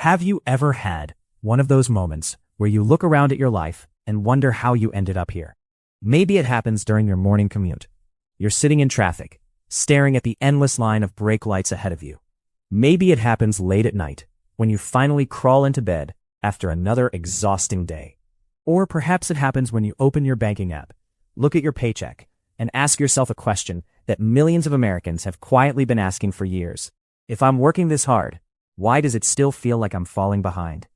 Have you ever had one of those moments where you look around at your life and wonder how you ended up here? Maybe it happens during your morning commute. You're sitting in traffic, staring at the endless line of brake lights ahead of you. Maybe it happens late at night, when you finally crawl into bed after another exhausting day. Or perhaps it happens when you open your banking app, look at your paycheck, and ask yourself a question that millions of Americans have quietly been asking for years. If I'm working this hard, why does it still feel like I'm falling behind?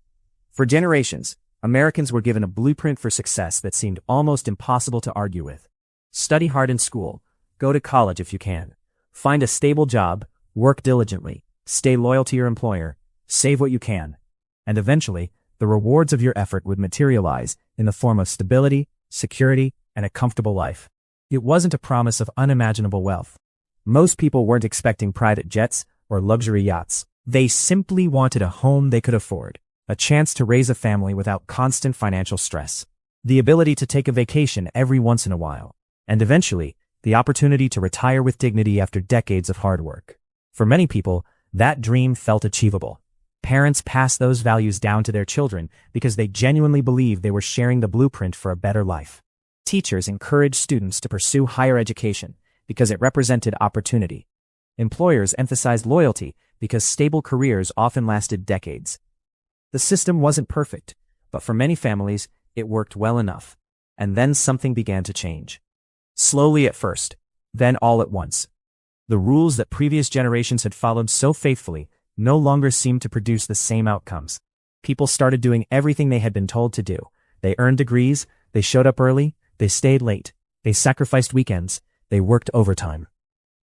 For generations, Americans were given a blueprint for success that seemed almost impossible to argue with. Study hard in school, go to college if you can, find a stable job, work diligently, stay loyal to your employer, save what you can, and eventually, the rewards of your effort would materialize in the form of stability, security, and a comfortable life. It wasn't a promise of unimaginable wealth. Most people weren't expecting private jets or luxury yachts. They simply wanted a home they could afford, a chance to raise a family without constant financial stress, the ability to take a vacation every once in a while, and eventually, the opportunity to retire with dignity after decades of hard work. For many people, that dream felt achievable. Parents passed those values down to their children because they genuinely believed they were sharing the blueprint for a better life. Teachers encouraged students to pursue higher education because it represented opportunity. Employers emphasized loyalty because stable careers often lasted decades. The system wasn't perfect, but for many families, it worked well enough. And then something began to change. Slowly at first, then all at once. The rules that previous generations had followed so faithfully no longer seemed to produce the same outcomes. People started doing everything they had been told to do. They earned degrees, they showed up early, they stayed late, they sacrificed weekends, they worked overtime.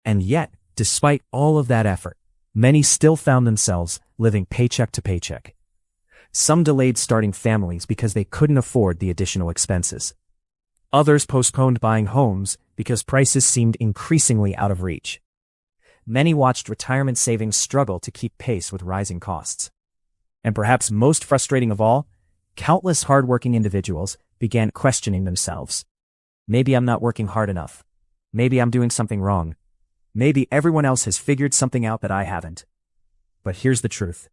And yet, despite all of that effort, many still found themselves living paycheck to paycheck. Some delayed starting families because they couldn't afford the additional expenses. Others postponed buying homes because prices seemed increasingly out of reach. Many watched retirement savings struggle to keep pace with rising costs. And perhaps most frustrating of all, countless hardworking individuals began questioning themselves. Maybe I'm not working hard enough. Maybe I'm doing something wrong. Maybe everyone else has figured something out that I haven't. But here's the truth.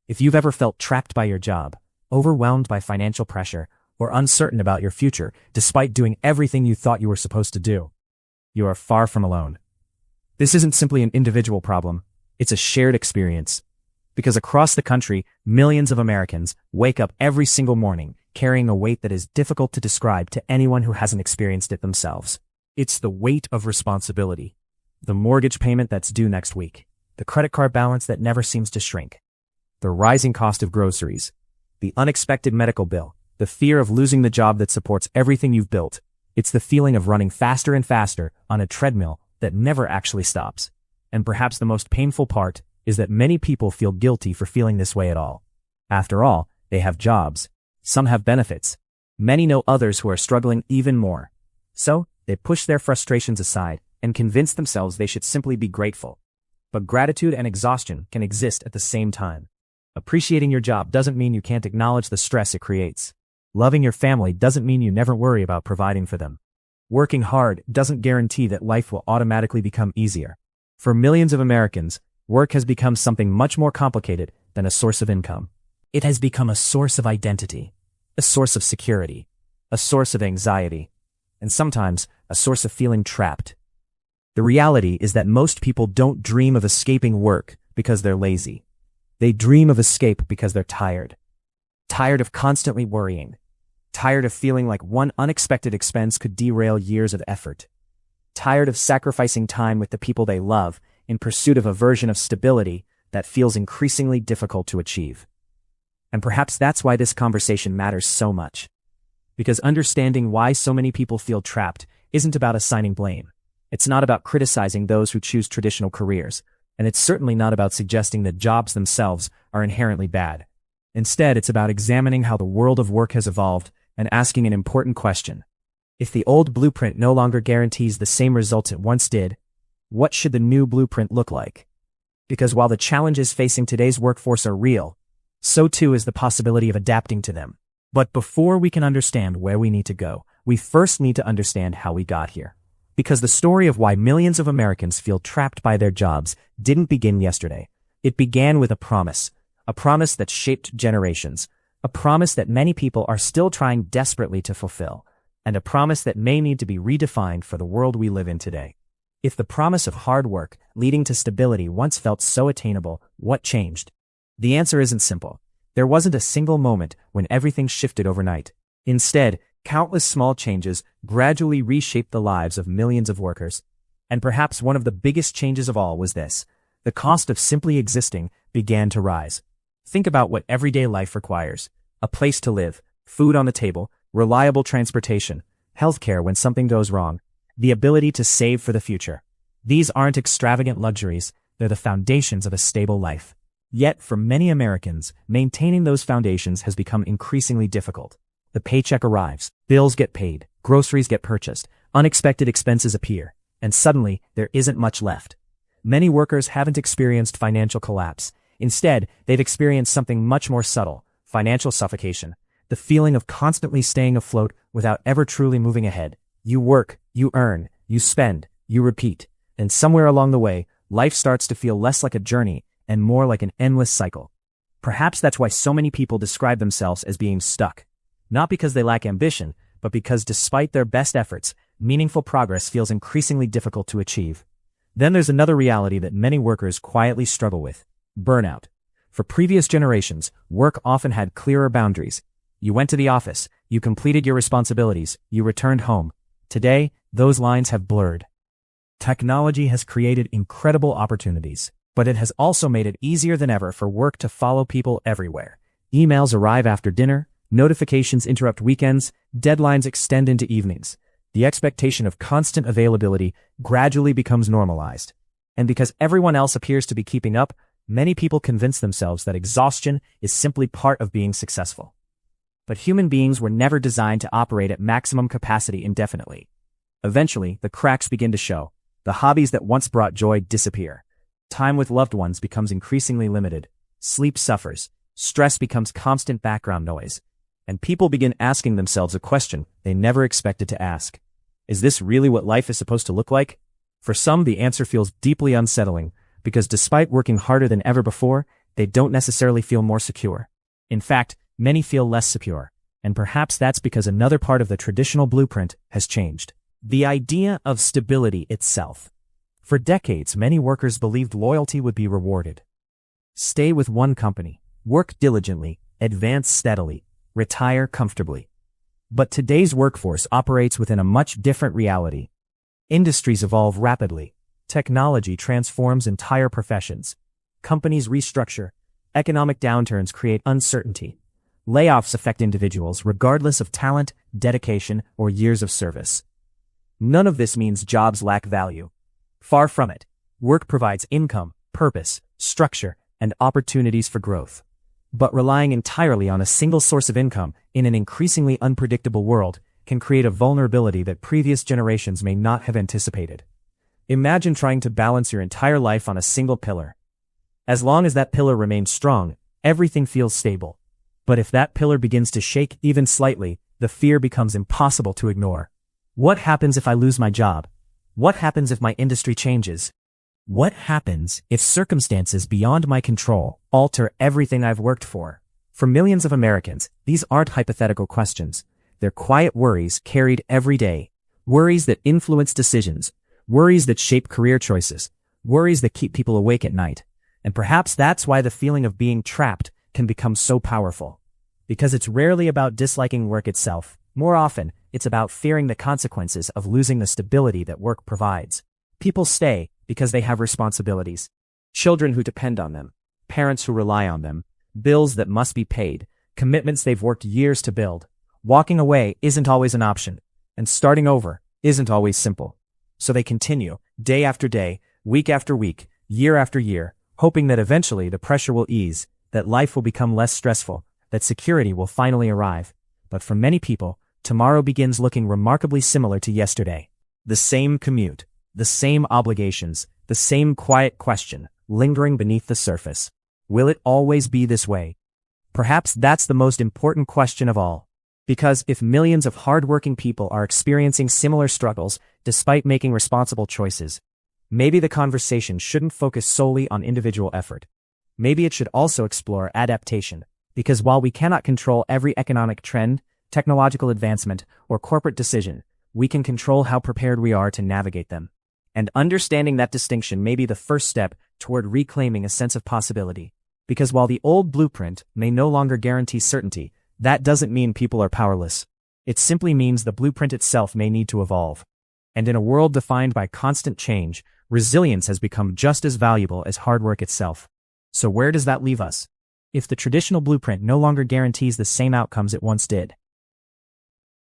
If you've ever felt trapped by your job, overwhelmed by financial pressure, or uncertain about your future despite doing everything you thought you were supposed to do, you are far from alone. This isn't simply an individual problem, it's a shared experience. Because across the country, millions of Americans wake up every single morning carrying a weight that is difficult to describe to anyone who hasn't experienced it themselves. It's the weight of responsibility. The mortgage payment that's due next week. The credit card balance that never seems to shrink. The rising cost of groceries. The unexpected medical bill. The fear of losing the job that supports everything you've built. It's the feeling of running faster and faster on a treadmill that never actually stops. And perhaps the most painful part is that many people feel guilty for feeling this way at all. After all, they have jobs. Some have benefits. Many know others who are struggling even more. So, they push their frustrations aside and convince themselves they should simply be grateful. But gratitude and exhaustion can exist at the same time. Appreciating your job doesn't mean you can't acknowledge the stress it creates. Loving your family doesn't mean you never worry about providing for them. Working hard doesn't guarantee that life will automatically become easier. For millions of Americans, work has become something much more complicated than a source of income. It has become a source of identity, a source of security, a source of anxiety, and sometimes a source of feeling trapped. The reality is that most people don't dream of escaping work because they're lazy. They dream of escape because they're tired. Tired of constantly worrying. Tired of feeling like one unexpected expense could derail years of effort. Tired of sacrificing time with the people they love in pursuit of a version of stability that feels increasingly difficult to achieve. And perhaps that's why this conversation matters so much. Because understanding why so many people feel trapped isn't about assigning blame. It's not about criticizing those who choose traditional careers, and it's certainly not about suggesting that jobs themselves are inherently bad. Instead, it's about examining how the world of work has evolved and asking an important question. If the old blueprint no longer guarantees the same results it once did, what should the new blueprint look like? Because while the challenges facing today's workforce are real, so too is the possibility of adapting to them. But before we can understand where we need to go, we first need to understand how we got here. Because the story of why millions of Americans feel trapped by their jobs didn't begin yesterday. It began with a promise a promise that shaped generations, a promise that many people are still trying desperately to fulfill, and a promise that may need to be redefined for the world we live in today. If the promise of hard work leading to stability once felt so attainable, what changed? The answer isn't simple. There wasn't a single moment when everything shifted overnight. Instead, countless small changes gradually reshaped the lives of millions of workers. And perhaps one of the biggest changes of all was this: the cost of simply existing began to rise. Think about what everyday life requires: a place to live, food on the table, reliable transportation, healthcare when something goes wrong, the ability to save for the future. These aren't extravagant luxuries, they're the foundations of a stable life. Yet, for many Americans, maintaining those foundations has become increasingly difficult. The paycheck arrives, bills get paid, groceries get purchased, unexpected expenses appear, and suddenly there isn't much left. Many workers haven't experienced financial collapse. Instead, they've experienced something much more subtle: financial suffocation. The feeling of constantly staying afloat without ever truly moving ahead. You work, you earn, you spend, you repeat, and somewhere along the way, life starts to feel less like a journey and more like an endless cycle. Perhaps that's why so many people describe themselves as being stuck. Not because they lack ambition, but because despite their best efforts, meaningful progress feels increasingly difficult to achieve. Then there's another reality that many workers quietly struggle with: burnout. For previous generations, work often had clearer boundaries. You went to the office, you completed your responsibilities, you returned home. Today, those lines have blurred. Technology has created incredible opportunities, but it has also made it easier than ever for work to follow people everywhere. Emails arrive after dinner, notifications interrupt weekends, deadlines extend into evenings. The expectation of constant availability gradually becomes normalized. And because everyone else appears to be keeping up, many people convince themselves that exhaustion is simply part of being successful. But human beings were never designed to operate at maximum capacity indefinitely. Eventually, the cracks begin to show. The hobbies that once brought joy disappear. Time with loved ones becomes increasingly limited. Sleep suffers. Stress becomes constant background noise. And people begin asking themselves a question they never expected to ask. Is this really what life is supposed to look like? For some, the answer feels deeply unsettling, because despite working harder than ever before, they don't necessarily feel more secure. In fact, many feel less secure, and perhaps that's because another part of the traditional blueprint has changed: the idea of stability itself. For decades, many workers believed loyalty would be rewarded. Stay with one company, work diligently, advance steadily, retire comfortably. But today's workforce operates within a much different reality. Industries evolve rapidly. Technology transforms entire professions. Companies restructure. Economic downturns create uncertainty. Layoffs affect individuals regardless of talent, dedication, or years of service. None of this means jobs lack value. Far from it. Work provides income, purpose, structure, and opportunities for growth. But relying entirely on a single source of income in an increasingly unpredictable world can create a vulnerability that previous generations may not have anticipated. Imagine trying to balance your entire life on a single pillar. As long as that pillar remains strong, everything feels stable. But if that pillar begins to shake even slightly, the fear becomes impossible to ignore. What happens if I lose my job? What happens if my industry changes? What happens if circumstances beyond my control alter everything I've worked for? For millions of Americans, these aren't hypothetical questions. They're quiet worries carried every day. Worries that influence decisions. Worries that shape career choices. Worries that keep people awake at night. And perhaps that's why the feeling of being trapped can become so powerful. Because it's rarely about disliking work itself. More often, it's about fearing the consequences of losing the stability that work provides. People stay because they have responsibilities. Children who depend on them. Parents who rely on them. Bills that must be paid. Commitments they've worked years to build. Walking away isn't always an option. And starting over isn't always simple. So they continue, day after day, week after week, year after year, hoping that eventually the pressure will ease, that life will become less stressful, that security will finally arrive. But for many people, tomorrow begins looking remarkably similar to yesterday. The same commute, the same obligations, the same quiet question, lingering beneath the surface. Will it always be this way? Perhaps that's the most important question of all. Because if millions of hardworking people are experiencing similar struggles despite making responsible choices, maybe the conversation shouldn't focus solely on individual effort. Maybe it should also explore adaptation, because while we cannot control every economic trend, technological advancement, or corporate decision, we can control how prepared we are to navigate them. And understanding that distinction may be the first step toward reclaiming a sense of possibility. Because while the old blueprint may no longer guarantee certainty, that doesn't mean people are powerless. It simply means the blueprint itself may need to evolve. And in a world defined by constant change, resilience has become just as valuable as hard work itself. So where does that leave us? If the traditional blueprint no longer guarantees the same outcomes it once did,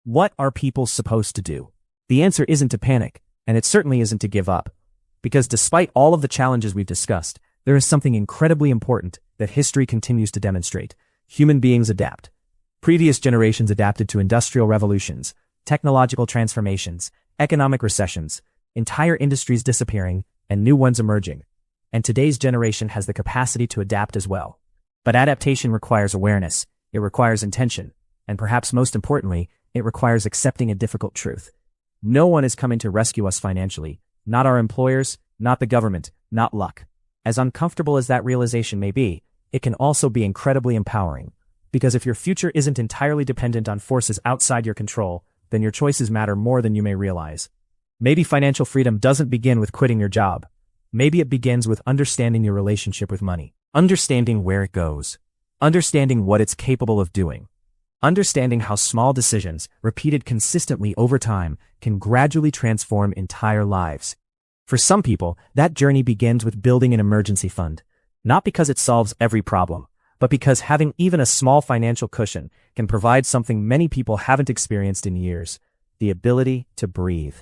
what are people supposed to do? The answer isn't to panic, and it certainly isn't to give up. Because despite all of the challenges we've discussed, there is something incredibly important that history continues to demonstrate. Human beings adapt. Previous generations adapted to industrial revolutions, technological transformations, economic recessions, entire industries disappearing, and new ones emerging. And today's generation has the capacity to adapt as well. But adaptation requires awareness, it requires intention, and perhaps most importantly, it requires accepting a difficult truth. No one is coming to rescue us financially, not our employers, not the government, not luck. As uncomfortable as that realization may be, it can also be incredibly empowering. Because if your future isn't entirely dependent on forces outside your control, then your choices matter more than you may realize. Maybe financial freedom doesn't begin with quitting your job. Maybe it begins with understanding your relationship with money, understanding where it goes, understanding what it's capable of doing, understanding how small decisions, repeated consistently over time, can gradually transform entire lives. For some people, that journey begins with building an emergency fund, not because it solves every problem, but because having even a small financial cushion can provide something many people haven't experienced in years: the ability to breathe.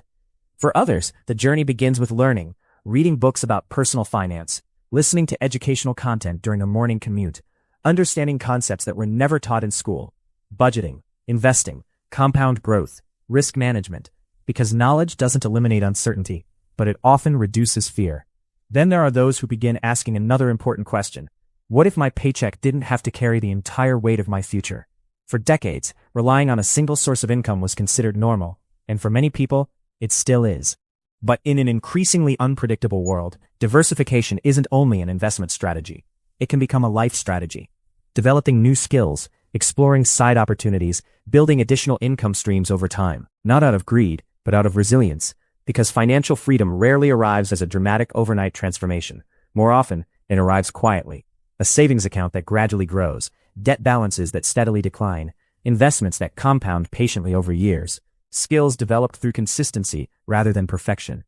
For others, the journey begins with learning, reading books about personal finance, listening to educational content during a morning commute, understanding concepts that were never taught in school, budgeting, investing, compound growth, risk management, because knowledge doesn't eliminate uncertainty, but it often reduces fear. Then there are those who begin asking another important question. What if my paycheck didn't have to carry the entire weight of my future? For decades, relying on a single source of income was considered normal, and for many people, it still is. But in an increasingly unpredictable world, diversification isn't only an investment strategy. It can become a life strategy. Developing new skills, exploring side opportunities, building additional income streams over time, not out of greed, but out of resilience, because financial freedom rarely arrives as a dramatic overnight transformation. More often, it arrives quietly. A savings account that gradually grows, debt balances that steadily decline, investments that compound patiently over years, skills developed through consistency rather than perfection.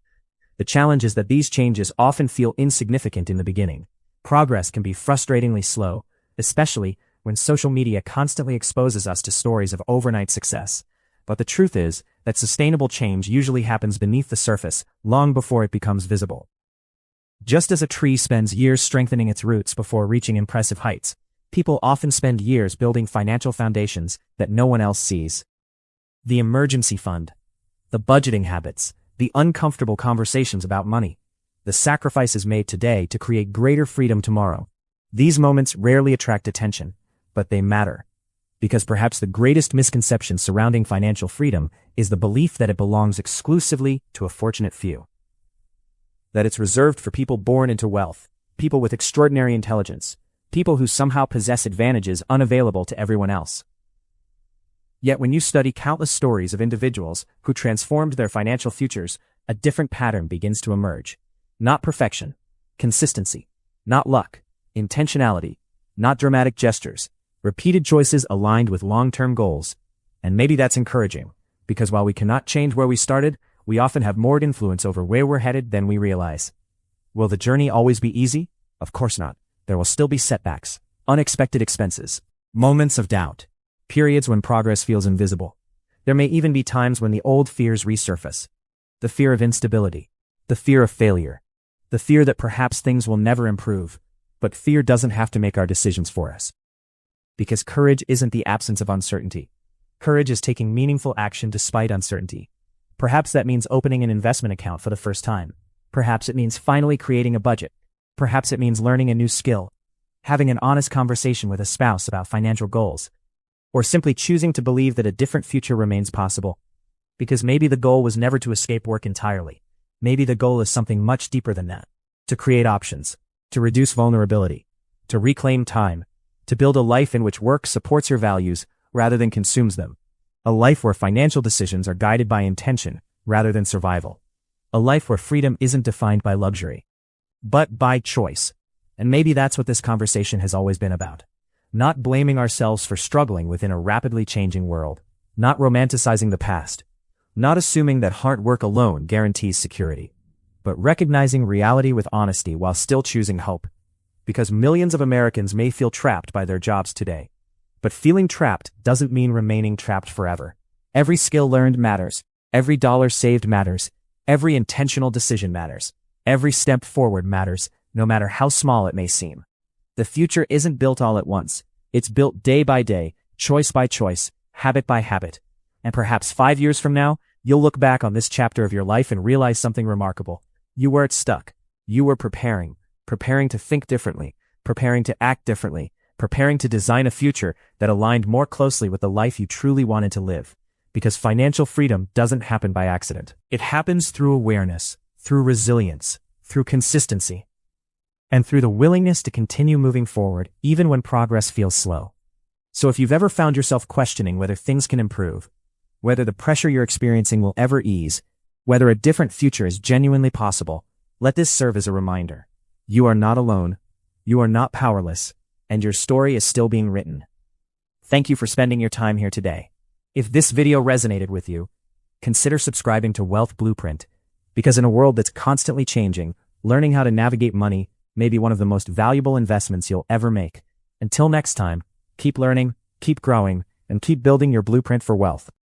The challenge is that these changes often feel insignificant in the beginning. Progress can be frustratingly slow, especially when social media constantly exposes us to stories of overnight success. But the truth is that sustainable change usually happens beneath the surface, long before it becomes visible. Just as a tree spends years strengthening its roots before reaching impressive heights, people often spend years building financial foundations that no one else sees. The emergency fund, the budgeting habits, the uncomfortable conversations about money, the sacrifices made today to create greater freedom tomorrow. These moments rarely attract attention, but they matter. Because perhaps the greatest misconception surrounding financial freedom is the belief that it belongs exclusively to a fortunate few. That it's reserved for people born into wealth, people with extraordinary intelligence, people who somehow possess advantages unavailable to everyone else. Yet when you study countless stories of individuals who transformed their financial futures, a different pattern begins to emerge. Not perfection, consistency, not luck, intentionality, not dramatic gestures, repeated choices aligned with long-term goals. And maybe that's encouraging, because while we cannot change where we started, we often have more influence over where we're headed than we realize. Will the journey always be easy? Of course not. There will still be setbacks, unexpected expenses, moments of doubt, periods when progress feels invisible. There may even be times when the old fears resurface. The fear of instability, the fear of failure, the fear that perhaps things will never improve. But fear doesn't have to make our decisions for us. Because courage isn't the absence of uncertainty. Courage is taking meaningful action despite uncertainty. Perhaps that means opening an investment account for the first time. Perhaps it means finally creating a budget. Perhaps it means learning a new skill, having an honest conversation with a spouse about financial goals, or simply choosing to believe that a different future remains possible. Because maybe the goal was never to escape work entirely. Maybe the goal is something much deeper than that. To create options, to reduce vulnerability, to reclaim time, to build a life in which work supports your values rather than consumes them. A life where financial decisions are guided by intention rather than survival. A life where freedom isn't defined by luxury, but by choice. And maybe that's what this conversation has always been about. Not blaming ourselves for struggling within a rapidly changing world. Not romanticizing the past. Not assuming that hard work alone guarantees security. But recognizing reality with honesty while still choosing hope. Because millions of Americans may feel trapped by their jobs today. But feeling trapped doesn't mean remaining trapped forever. Every skill learned matters. Every dollar saved matters. Every intentional decision matters. Every step forward matters, no matter how small it may seem. The future isn't built all at once. It's built day by day, choice by choice, habit by habit. And perhaps 5 years from now, you'll look back on this chapter of your life and realize something remarkable. You weren't stuck. You were preparing to think differently, preparing to act differently, preparing to design a future that aligned more closely with the life you truly wanted to live. Because financial freedom doesn't happen by accident. It happens through awareness, through resilience, through consistency, and through the willingness to continue moving forward even when progress feels slow. So if you've ever found yourself questioning whether things can improve, whether the pressure you're experiencing will ever ease, whether a different future is genuinely possible, let this serve as a reminder. You are not alone, you are not powerless, and your story is still being written. Thank you for spending your time here today. If this video resonated with you, consider subscribing to Wealth Blueprint, because in a world that's constantly changing, learning how to navigate money may be one of the most valuable investments you'll ever make. Until next time, keep learning, keep growing, and keep building your blueprint for wealth.